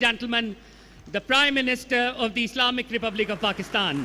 Gentlemen, the Prime Minister of the Islamic Republic of Pakistan.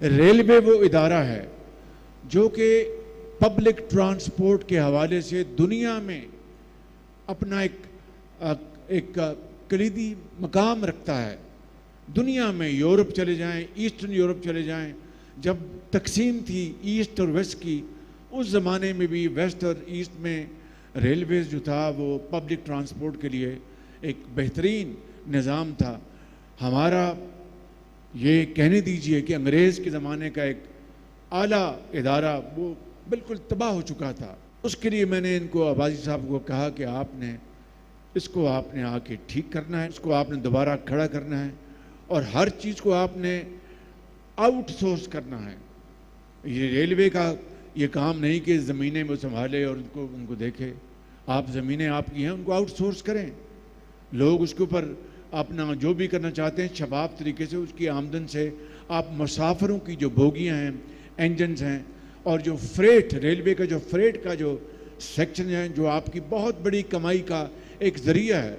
Railway وہ ادارہ ہے جو کہ پبلک ٹرانسپورٹ کے حوالے سے دنیا میں اپنا ایک کلیدی مقام رکھتا ہے. دنیا میں یورپ چلے جائیں، ایسٹرن یورپ چلے جائیں، جب تقسیم تھی ایسٹ اور ویسٹ کی، اس زمانے میں بھی ویسٹ اور ایسٹ میں ریلویز جو تھا وہ پبلک ٹرانسپورٹ کے لیے ایک بہترین نظام تھا. ہمارا یہ کہنے دیجئے کہ انگریز کے زمانے کا ایک اعلیٰ ادارہ وہ بالکل تباہ ہو چکا تھا. اس کے لیے میں نے ان کو عباسی صاحب کو کہا کہ آپ نے آ کے ٹھیک کرنا ہے، اس کو آپ نے دوبارہ کھڑا کرنا ہے، اور ہر چیز کو آپ نے آؤٹ سورس کرنا ہے. یہ ریلوے کا یہ کام نہیں کہ زمینیں وہ سنبھالے اور ان کو دیکھے. آپ زمینیں آپ کی ہیں، ان کو آؤٹ سورس کریں. لوگ اس کے اوپر اپنا جو بھی کرنا چاہتے ہیں شفاف طریقے سے اس کی آمدن سے آپ مسافروں کی جو بوگیاں ہیں، انجنز ہیں، اور جو فریٹ ریلوے کا جو فریٹ کا جو سیکشن ہے جو آپ کی بہت بڑی کمائی کا ایک ذریعہ ہے،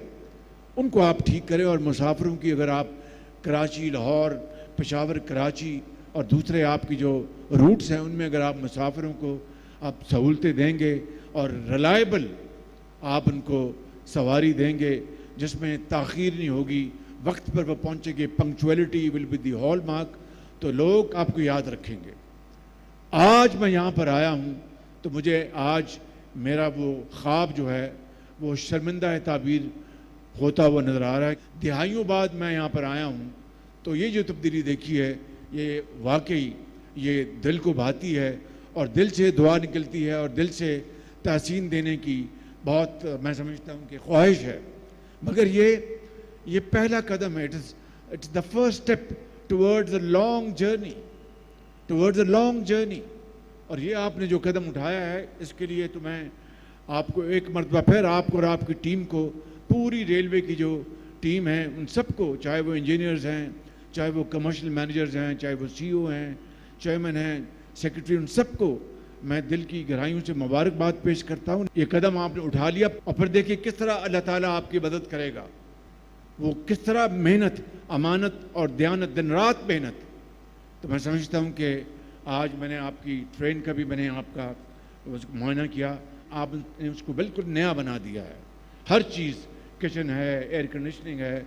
ان کو آپ ٹھیک کریں. اور مسافروں کی اگر آپ کراچی، لاہور، پشاور، کراچی اور دوسرے آپ کی جو روٹس ہیں ان میں اگر آپ مسافروں کو آپ سہولتیں دیں گے اور ریلائبل آپ ان کو سواری دیں گے جس میں تاخیر نہیں ہوگی، وقت پر وہ پہنچیں گے، punctuality will be the hallmark, تو لوگ آپ کو یاد رکھیں گے. آج میں یہاں پر آیا ہوں تو مجھے آج میرا وہ خواب جو ہے وہ شرمندہ تعبیر ہوتا ہوا نظر آ رہا ہے. دہائیوں بعد میں یہاں پر آیا ہوں تو یہ جو تبدیلی دیکھی ہے یہ واقعی یہ دل کو بھاتی ہے، اور دل سے دعا نکلتی ہے، اور دل سے تحسین دینے کی بہت میں سمجھتا ہوں کہ خواہش ہے. مگر یہ پہلا قدم ہے. It's the first step towards a long journey. اور یہ آپ نے جو قدم اٹھایا ہے اس کے لیے تو میں آپ کو ایک مرتبہ پھر آپ کو اور آپ کی ٹیم کو، پوری ریلوے کی جو ٹیم ہے ان سب کو، چاہے وہ انجینئرز ہیں، چاہے وہ کمرشل مینیجرز ہیں، چاہے وہ سی او ہیں، چیئرمین ہیں، سیکرٹری، ان سب کو میں دل کی گہرائیوں سے مبارکباد پیش کرتا ہوں. یہ قدم آپ نے اٹھا لیا، اور پھر دیکھیے کس طرح اللہ تعالیٰ آپ کی مدد کرے گا. وہ کس طرح محنت، امانت اور دیانت، دن رات محنت. تو میں سمجھتا ہوں کہ آج میں نے آپ کی ٹرین کا بھی میں نے آپ کا معائنہ کیا، آپ نے اس کو بالکل نیا بنا دیا ہے. ہر چیز، کچن ہے، ایئر کنڈیشننگ ہے.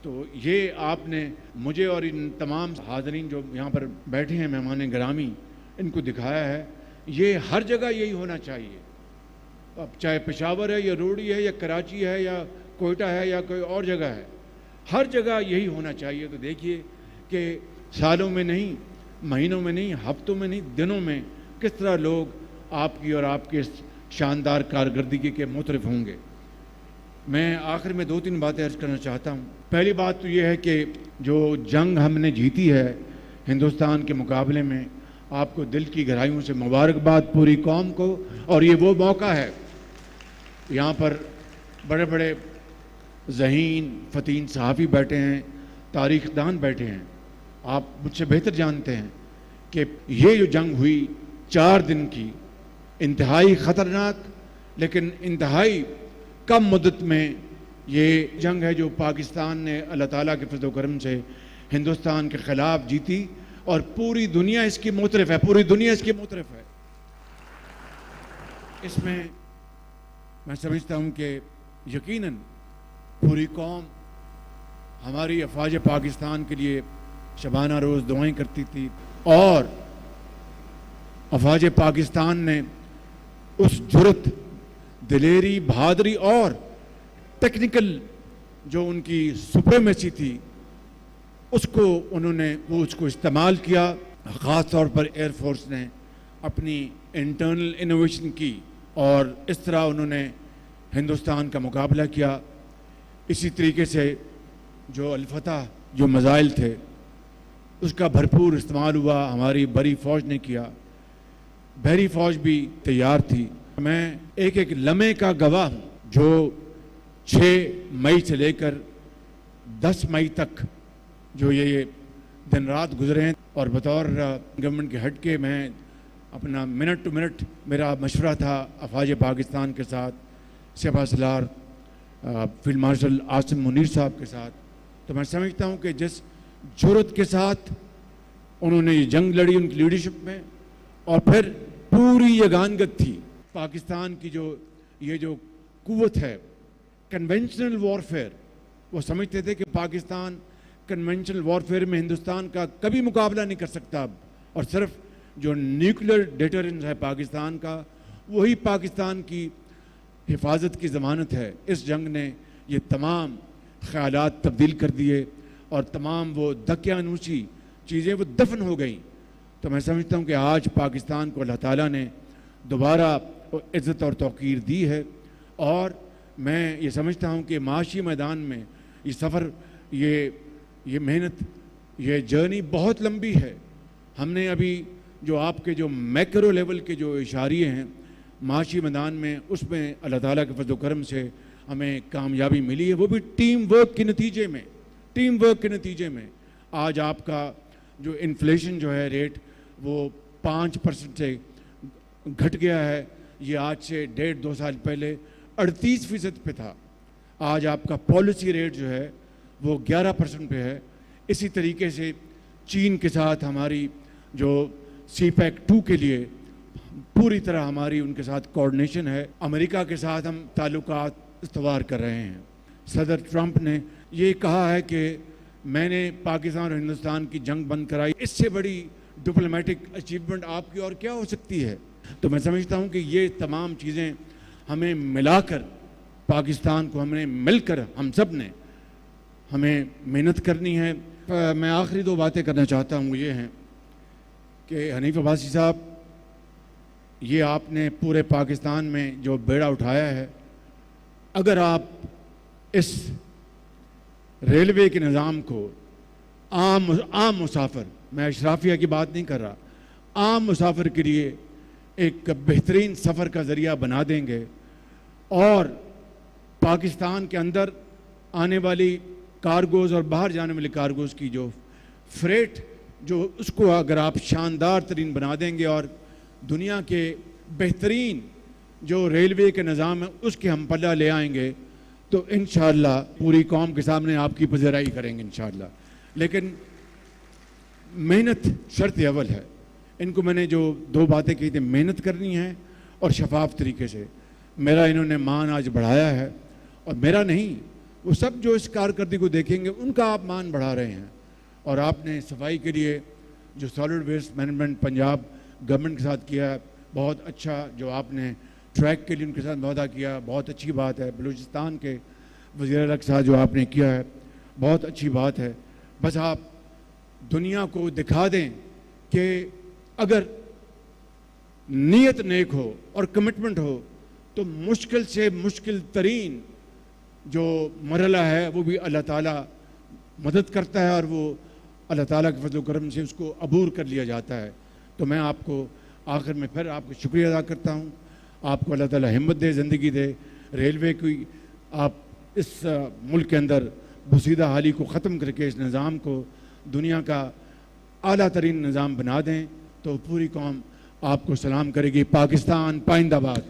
تو یہ آپ نے مجھے اور ان تمام حاضرین جو یہاں پر بیٹھے ہیں مہمان گرامی، ان کو دکھایا ہے. یہ ہر جگہ یہی ہونا چاہیے. اب چاہے پشاور ہے یا روڑی ہے یا کراچی ہے یا کوئٹہ ہے یا کوئی اور جگہ ہے، ہر جگہ یہی ہونا چاہیے. تو دیکھیے کہ سالوں میں نہیں، مہینوں میں نہیں، ہفتوں میں نہیں، دنوں میں کس طرح لوگ آپ کی اور آپ کے شاندار کارکردگی کے معترف ہوں گے. میں آخر میں 2-3 باتیں عرض کرنا چاہتا ہوں. پہلی بات تو یہ ہے کہ جو جنگ ہم نے جیتی ہے ہندوستان کے مقابلے میں، آپ کو دل کی گہرائیوں سے مبارکباد پوری قوم کو. اور یہ وہ موقع ہے، یہاں پر بڑے بڑے ذہین فتین صحافی بیٹھے ہیں، تاریخ دان بیٹھے ہیں. آپ مجھ سے بہتر جانتے ہیں کہ یہ جو جنگ ہوئی 4 دن کی، انتہائی خطرناک لیکن انتہائی کم مدت میں یہ جنگ ہے جو پاکستان نے اللہ تعالیٰ کے فضل و کرم سے ہندوستان کے خلاف جیتی، اور پوری دنیا اس کی معترف ہے، پوری دنیا اس کی معترف ہے. اس میں سمجھتا ہوں کہ یقیناً پوری قوم ہماری افواج پاکستان کے لیے شبانہ روز دعائیں کرتی تھی، اور افواج پاکستان نے اس جرت، دلیری، بہادری اور ٹیکنیکل جو ان کی سپریمیسی تھی اس کو انہوں نے اس کو استعمال کیا. خاص طور پر ایئر فورس نے اپنی انٹرنل انوویشن کی اور اس طرح انہوں نے ہندوستان کا مقابلہ کیا. اسی طریقے سے جو الفتح جو میزائل تھے اس کا بھرپور استعمال ہوا، ہماری بری فوج نے کیا. بحری فوج بھی تیار تھی. میں ایک ایک لمحے کا گواہ ہوں جو 6 مئی سے لے کر 10 مئی تک جو یہ دن رات گزرے ہیں. اور بطور گورنمنٹ کے ہٹ کے میں اپنا منٹ ٹو منٹ میرا مشورہ تھا افواج پاکستان کے ساتھ، سپہ سالار فیلڈ مارشل عاصم منیر صاحب کے ساتھ. تو میں سمجھتا ہوں کہ جس جرت کے ساتھ انہوں نے یہ جنگ لڑی ان کی لیڈرشپ میں، اور پھر پوری یگانگت تھی پاکستان کی یہ جو قوت ہے کنونشنل وارفیئر. وہ سمجھتے تھے کہ پاکستان کنونشنل وارفیئر میں ہندوستان کا کبھی مقابلہ نہیں کر سکتا اب، اور صرف جو نیوکلیر ڈیٹرنس ہے پاکستان کا وہی پاکستان کی حفاظت کی ضمانت ہے. اس جنگ نے یہ تمام خیالات تبدیل کر دیے اور تمام وہ دقیانوسی چیزیں وہ دفن ہو گئیں. تو میں سمجھتا ہوں کہ آج پاکستان کو اللہ تعالیٰ نے دوبارہ عزت اور توقیر دی ہے، اور میں یہ سمجھتا ہوں کہ معاشی میدان میں یہ سفر، یہ محنت، یہ جرنی بہت لمبی ہے. ہم نے ابھی جو آپ کے جو میکرو لیول کے جو اشاریے ہیں معاشی میدان میں، اس میں اللہ تعالیٰ کے فضل و کرم سے ہمیں کامیابی ملی ہے، وہ بھی ٹیم ورک کے نتیجے میں. آج آپ کا جو انفلیشن جو ہے ریٹ وہ 5% سے گھٹ گیا ہے. یہ آج سے 1.5-2 سال پہلے 38% پہ تھا. آج آپ کا پالیسی ریٹ جو ہے وہ 11% پہ ہے. اسی طریقے سے چین کے ساتھ ہماری جو سی پیک 2 کے لیے پوری طرح ہماری ان کے ساتھ کوآرڈینیشن ہے. امریکہ کے ساتھ ہم تعلقات استوار کر رہے ہیں. صدر ٹرمپ نے یہ کہا ہے کہ میں نے پاکستان اور ہندوستان کی جنگ بند کرائی، اس سے بڑی ڈپلومیٹک اچیومنٹ آپ کی اور کیا ہو سکتی ہے. تو میں سمجھتا ہوں کہ یہ تمام چیزیں ہمیں ملا کر پاکستان کو مل کر ہم سب نے ہمیں محنت کرنی ہے. میں آخری 2 باتیں کرنا چاہتا ہوں، یہ ہیں کہ حنیف عباسی صاحب، یہ آپ نے پورے پاکستان میں جو بیڑا اٹھایا ہے، اگر آپ اس ریلوے کے نظام کو عام مسافر، میں اشرافیہ کی بات نہیں کر رہا، عام مسافر کے لیے ایک بہترین سفر کا ذریعہ بنا دیں گے، اور پاکستان کے اندر آنے والی کارگوز اور باہر جانے والی کارگوز کی جو فریٹ جو اس کو اگر آپ شاندار ترین بنا دیں گے اور دنیا کے بہترین جو ریلوے کے نظام ہے اس کے ہم پلہ لے آئیں گے، تو انشاءاللہ پوری قوم کے سامنے آپ کی پذیرائی کریں گے انشاءاللہ. لیکن محنت شرط اول ہے. ان کو میں نے جو 2 باتیں کہی تھی، محنت کرنی ہے اور شفاف طریقے سے. میرا انہوں نے مان آج بڑھایا ہے، اور میرا نہیں، وہ سب جو اس کارکردگی کو دیکھیں گے ان کا آپ مان بڑھا رہے ہیں. اور آپ نے صفائی کے لیے جو solid waste management Punjab government کے ساتھ کیا ہے بہت اچھا، جو آپ نے ٹریک کے لیے ان کے ساتھ معاہدہ کیا بہت اچھی بات ہے. بلوچستان کے وزیر اعلیٰ کے ساتھ جو آپ نے کیا ہے بہت اچھی بات ہے. بس آپ دنیا کو دکھا دیں کہ اگر نیت نیک ہو اور کمٹمنٹ ہو تو مشکل سے مشکل ترین جو مرحلہ ہے وہ بھی اللہ تعالیٰ مدد کرتا ہے، اور وہ اللہ تعالیٰ کے فضل و کرم سے اس کو عبور کر لیا جاتا ہے. تو میں آپ کو آخر میں پھر آپ کو شکریہ ادا کرتا ہوں. آپ کو اللہ تعالیٰ ہمت دے، زندگی دے. ریلوے کی آپ اس ملک کے اندر بسیدہ حالی کو ختم کر کے اس نظام کو دنیا کا اعلیٰ ترین نظام بنا دیں تو پوری قوم آپ کو سلام کرے گی. پاکستان پائندہ باد.